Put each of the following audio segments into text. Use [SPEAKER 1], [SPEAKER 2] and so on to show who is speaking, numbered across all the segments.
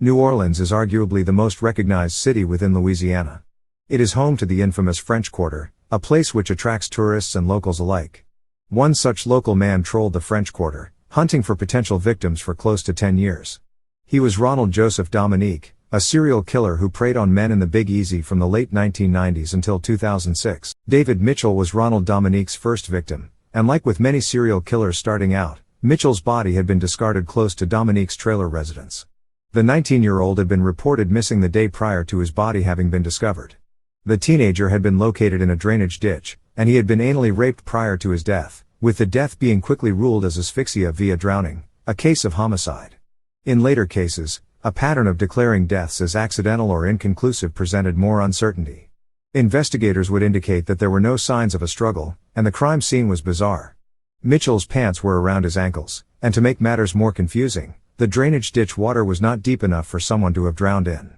[SPEAKER 1] New Orleans is arguably the most recognized city within Louisiana. It is home to the infamous French Quarter, a place which attracts tourists and locals alike. One such local man trolled the French Quarter, hunting for potential victims for close to 10 years. He was Ronald Joseph Dominique, a serial killer who preyed on men in the Big Easy from the late 1990s until 2006. David Mitchell was Ronald Dominique's first victim, and like with many serial killers starting out, Mitchell's body had been discarded close to Dominique's trailer residence. The 19-year-old had been reported missing the day prior to his body having been discovered. The teenager had been located in a drainage ditch, and he had been anally raped prior to his death, with the death being quickly ruled as asphyxia via drowning, a case of homicide. In later cases, a pattern of declaring deaths as accidental or inconclusive presented more uncertainty. Investigators would indicate that there were no signs of a struggle, and the crime scene was bizarre. Mitchell's pants were around his ankles, and to make matters more confusing, the drainage ditch water was not deep enough for someone to have drowned in.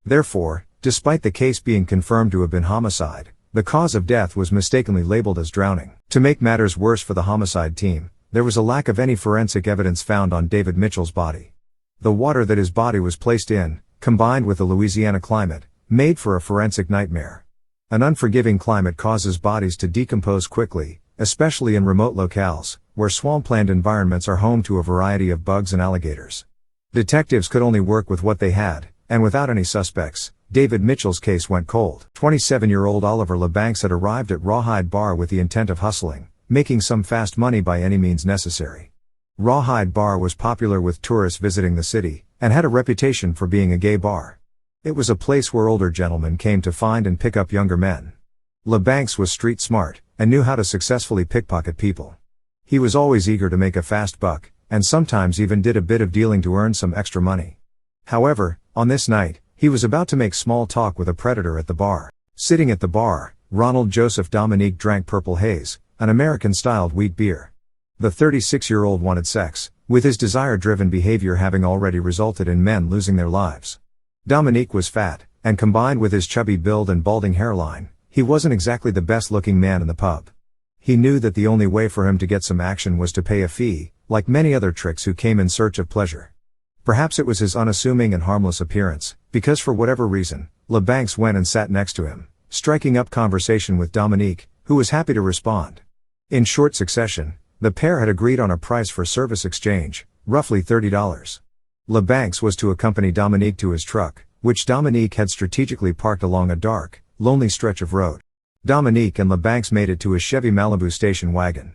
[SPEAKER 1] Therefore, despite the case being confirmed to have been homicide, the cause of death was mistakenly labeled as drowning. To make matters worse for the homicide team, there was a lack of any forensic evidence found on David Mitchell's body. The water that his body was placed in, combined with the Louisiana climate, made for a forensic nightmare. An unforgiving climate causes bodies to decompose quickly, especially in remote locales, where swampland environments are home to a variety of bugs and alligators. Detectives could only work with what they had, and without any suspects, David Mitchell's case went cold. 27-year-old Oliver LeBanks had arrived at Rawhide Bar with the intent of hustling, making some fast money by any means necessary. Rawhide Bar was popular with tourists visiting the city, and had a reputation for being a gay bar. It was a place where older gentlemen came to find and pick up younger men. LeBanks was street smart, and knew how to successfully pickpocket people. He was always eager to make a fast buck, and sometimes even did a bit of dealing to earn some extra money. However, on this night, he was about to make small talk with a predator at the bar. Sitting at the bar, Ronald Joseph Dominique drank Purple Haze, an American-styled wheat beer. The 36-year-old wanted sex, with his desire-driven behavior having already resulted in men losing their lives. Dominique was fat, and combined with his chubby build and balding hairline, he wasn't exactly the best-looking man in the pub. He knew that the only way for him to get some action was to pay a fee, like many other tricks who came in search of pleasure. Perhaps it was his unassuming and harmless appearance, because for whatever reason, LeBanks went and sat next to him, striking up conversation with Dominique, who was happy to respond. In short succession, the pair had agreed on a price for service exchange, roughly $30. LeBanks was to accompany Dominique to his truck, which Dominique had strategically parked along a dark, lonely stretch of road. Dominique and LeBanks made it to his Chevy Malibu station wagon.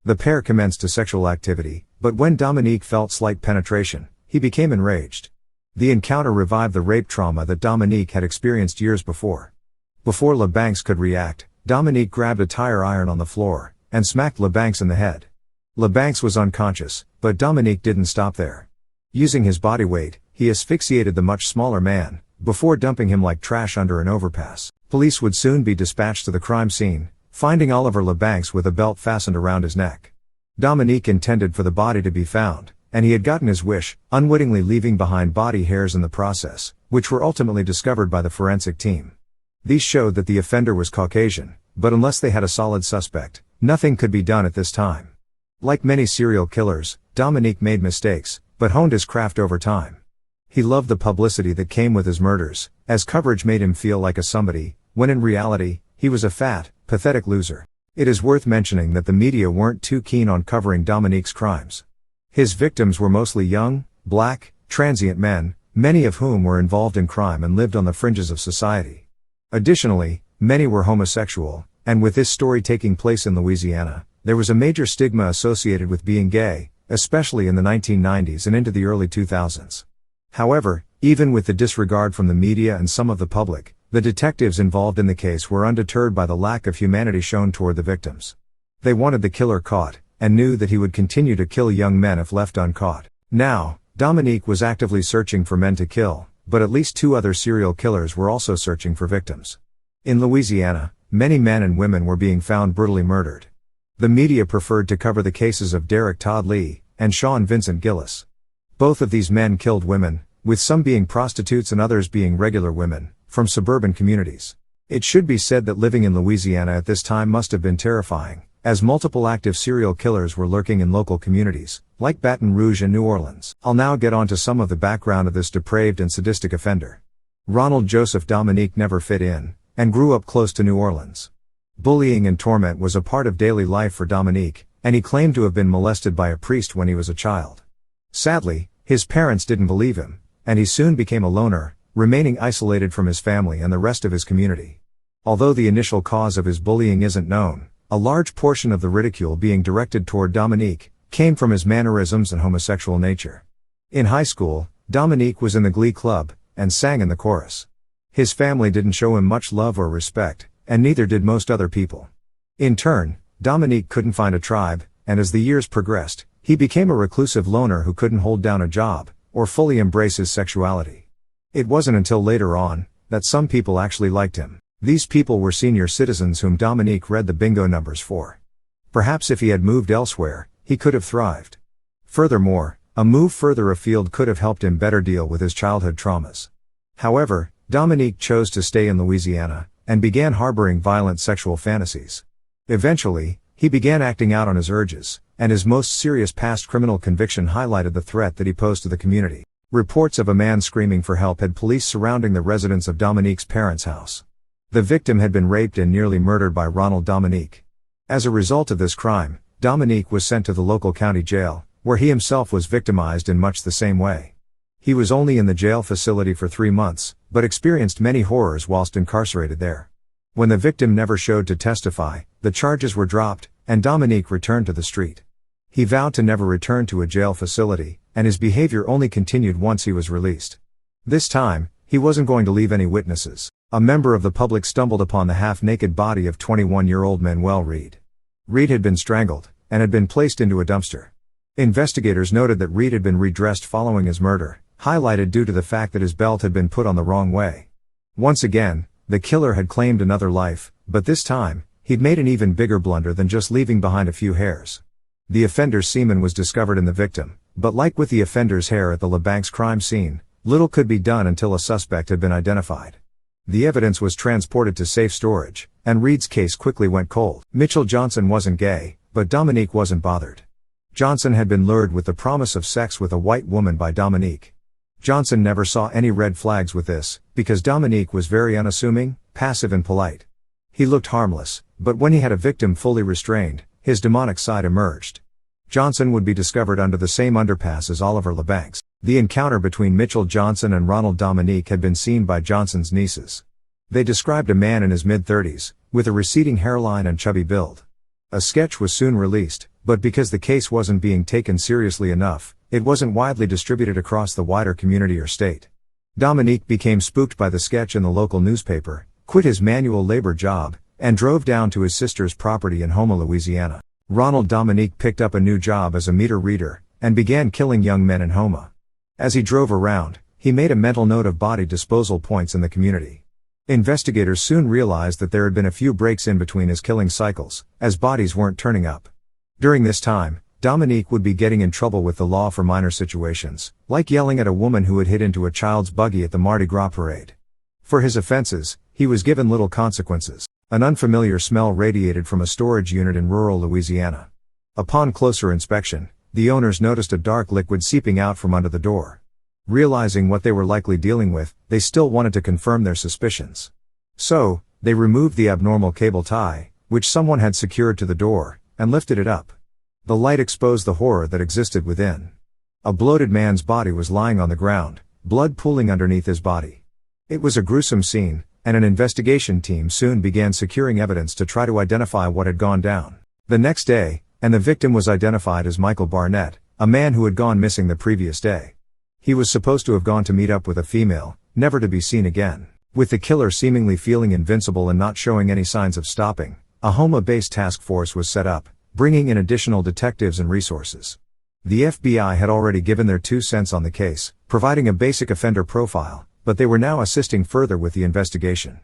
[SPEAKER 1] The pair commenced a sexual activity, but when Dominique felt slight penetration, he became enraged. The encounter revived the rape trauma that Dominique had experienced years before. Before LeBanks could react, Dominique grabbed a tire iron on the floor, and smacked LeBanks in the head. LeBanks was unconscious, but Dominique didn't stop there. Using his body weight, he asphyxiated the much smaller man, before dumping him like trash under an overpass. Police would soon be dispatched to the crime scene, finding Oliver LeBanks with a belt fastened around his neck. Dominique intended for the body to be found, and he had gotten his wish, unwittingly leaving behind body hairs in the process, which were ultimately discovered by the forensic team. These showed that the offender was Caucasian, but unless they had a solid suspect, nothing could be done at this time. Like many serial killers, Dominique made mistakes, but honed his craft over time. He loved the publicity that came with his murders, as coverage made him feel like a somebody, when in reality, he was a fat, pathetic loser. It is worth mentioning that the media weren't too keen on covering Dominique's crimes. His victims were mostly young, black, transient men, many of whom were involved in crime and lived on the fringes of society. Additionally, many were homosexual, and with this story taking place in Louisiana, there was a major stigma associated with being gay, especially in the 1990s and into the early 2000s. However, even with the disregard from the media and some of the public, the detectives involved in the case were undeterred by the lack of humanity shown toward the victims. They wanted the killer caught, and knew that he would continue to kill young men if left uncaught. Now, Dominique was actively searching for men to kill, but at least 2 other serial killers were also searching for victims. In Louisiana, many men and women were being found brutally murdered. The media preferred to cover the cases of Derek Todd Lee and Sean Vincent Gillis. Both of these men killed women, with some being prostitutes and others being regular women, from suburban communities. It should be said that living in Louisiana at this time must have been terrifying, as multiple active serial killers were lurking in local communities, like Baton Rouge and New Orleans. I'll now get on to some of the background of this depraved and sadistic offender. Ronald Joseph Dominique never fit in, and grew up close to New Orleans. Bullying and torment was a part of daily life for Dominique, and he claimed to have been molested by a priest when he was a child. Sadly, his parents didn't believe him, and he soon became a loner, remaining isolated from his family and the rest of his community. Although the initial cause of his bullying isn't known, a large portion of the ridicule being directed toward Dominique came from his mannerisms and homosexual nature. In high school, Dominique was in the Glee Club and sang in the chorus. His family didn't show him much love or respect, and neither did most other people. In turn, Dominique couldn't find a tribe, and as the years progressed, he became a reclusive loner who couldn't hold down a job or fully embrace his sexuality. It wasn't until later on that some people actually liked him. These people were senior citizens whom Dominique read the bingo numbers for. Perhaps if he had moved elsewhere, he could have thrived. Furthermore, a move further afield could have helped him better deal with his childhood traumas. However, Dominique chose to stay in Louisiana, and began harboring violent sexual fantasies. Eventually, he began acting out on his urges, and his most serious past criminal conviction highlighted the threat that he posed to the community. Reports of a man screaming for help had police surrounding the residence of Dominique's parents' house. The victim had been raped and nearly murdered by Ronald Dominique. As a result of this crime, Dominique was sent to the local county jail, where he himself was victimized in much the same way. He was only in the jail facility for 3 months, but experienced many horrors whilst incarcerated there. When the victim never showed to testify, the charges were dropped, and Dominique returned to the street. He vowed to never return to a jail facility, and his behavior only continued once he was released. This time, he wasn't going to leave any witnesses. A member of the public stumbled upon the half-naked body of 21-year-old Manuel Reed. Reed had been strangled, and had been placed into a dumpster. Investigators noted that Reed had been redressed following his murder, highlighted due to the fact that his belt had been put on the wrong way. Once again, the killer had claimed another life, but this time, he'd made an even bigger blunder than just leaving behind a few hairs. The offender's semen was discovered in the victim, but like with the offender's hair at the LeBank's crime scene, little could be done until a suspect had been identified. The evidence was transported to safe storage, and Reed's case quickly went cold. Mitchell Johnson wasn't gay, but Dominique wasn't bothered. Johnson had been lured with the promise of sex with a white woman by Dominique. Johnson never saw any red flags with this, because Dominique was very unassuming, passive and polite. He looked harmless, but when he had a victim fully restrained, his demonic side emerged. Johnson would be discovered under the same underpass as Oliver LeBank's. The encounter between Mitchell Johnson and Ronald Dominique had been seen by Johnson's nieces. They described a man in his mid-30s, with a receding hairline and chubby build. A sketch was soon released, but because the case wasn't being taken seriously enough, it wasn't widely distributed across the wider community or state. Dominique became spooked by the sketch in the local newspaper, quit his manual labor job, and drove down to his sister's property in Houma, Louisiana. Ronald Dominique picked up a new job as a meter reader, and began killing young men in Houma. As he drove around, he made a mental note of body disposal points in the community. Investigators soon realized that there had been a few breaks in between his killing cycles, as bodies weren't turning up. During this time, Dominique would be getting in trouble with the law for minor situations, like yelling at a woman who had hit into a child's buggy at the Mardi Gras parade. For his offenses, he was given little consequences. An unfamiliar smell radiated from a storage unit in rural Louisiana. Upon closer inspection, the owners noticed a dark liquid seeping out from under the door. Realizing what they were likely dealing with, they still wanted to confirm their suspicions. So, they removed the abnormal cable tie, which someone had secured to the door, and lifted it up. The light exposed the horror that existed within. A bloated man's body was lying on the ground, blood pooling underneath his body. It was a gruesome scene, and an investigation team soon began securing evidence to try to identify what had gone down. The next day, and the victim was identified as Michael Barnett, a man who had gone missing the previous day. He was supposed to have gone to meet up with a female, never to be seen again. With the killer seemingly feeling invincible and not showing any signs of stopping, a Houma-based task force was set up, bringing in additional detectives and resources. The FBI had already given their 2 cents on the case, providing a basic offender profile, but they were now assisting further with the investigation.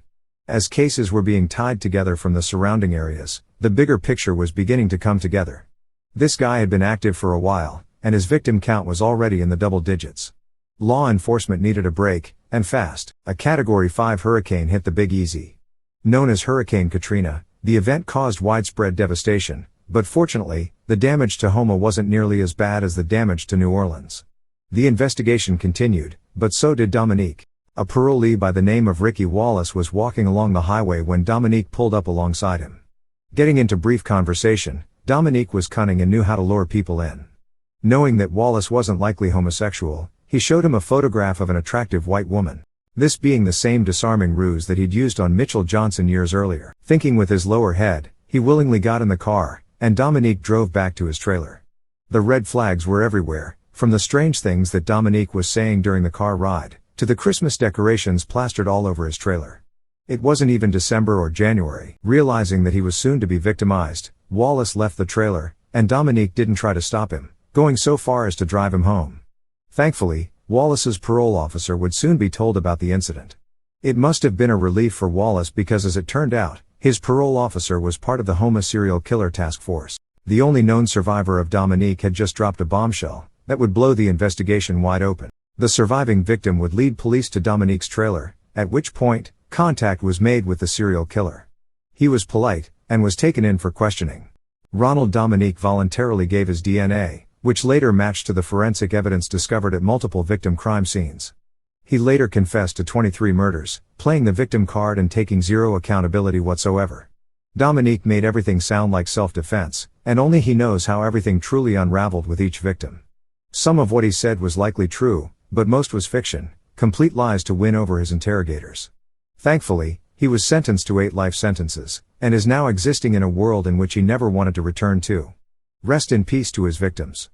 [SPEAKER 1] As cases were being tied together from the surrounding areas, the bigger picture was beginning to come together. This guy had been active for a while, and his victim count was already in the double digits. Law enforcement needed a break, and fast. A Category 5 hurricane hit the Big Easy. Known as Hurricane Katrina, the event caused widespread devastation, But fortunately, the damage to Houma wasn't nearly as bad as the damage to New Orleans. The investigation continued, but so did Dominique. A parolee by the name of Ricky Wallace was walking along the highway when Dominique pulled up alongside him. Getting into brief conversation, Dominique was cunning and knew how to lure people in. Knowing that Wallace wasn't likely homosexual, he showed him a photograph of an attractive white woman. This being the same disarming ruse that he'd used on Mitchell Johnson years earlier. Thinking with his lower head, he willingly got in the car, and Dominique drove back to his trailer. The red flags were everywhere, from the strange things that Dominique was saying during the car ride, to the Christmas decorations plastered all over his trailer. It wasn't even December or January. Realizing that he was soon to be victimized, Wallace left the trailer, and Dominique didn't try to stop him, going so far as to drive him home. Thankfully, Wallace's parole officer would soon be told about the incident. It must have been a relief for Wallace because, as it turned out, his parole officer was part of the Houma serial killer task force. The only known survivor of Dominique had just dropped a bombshell that would blow the investigation wide open. The surviving victim would lead police to Dominique's trailer, at which point, contact was made with the serial killer. He was polite, and was taken in for questioning. Ronald Dominique voluntarily gave his DNA, which later matched to the forensic evidence discovered at multiple victim crime scenes. He later confessed to 23 murders, playing the victim card and taking zero accountability whatsoever. Dominique made everything sound like self-defense, and only he knows how everything truly unraveled with each victim. Some of what he said was likely true, but most was fiction, complete lies to win over his interrogators. Thankfully, he was sentenced to 8 life sentences, and is now existing in a world in which he never wanted to return to. Rest in peace to his victims.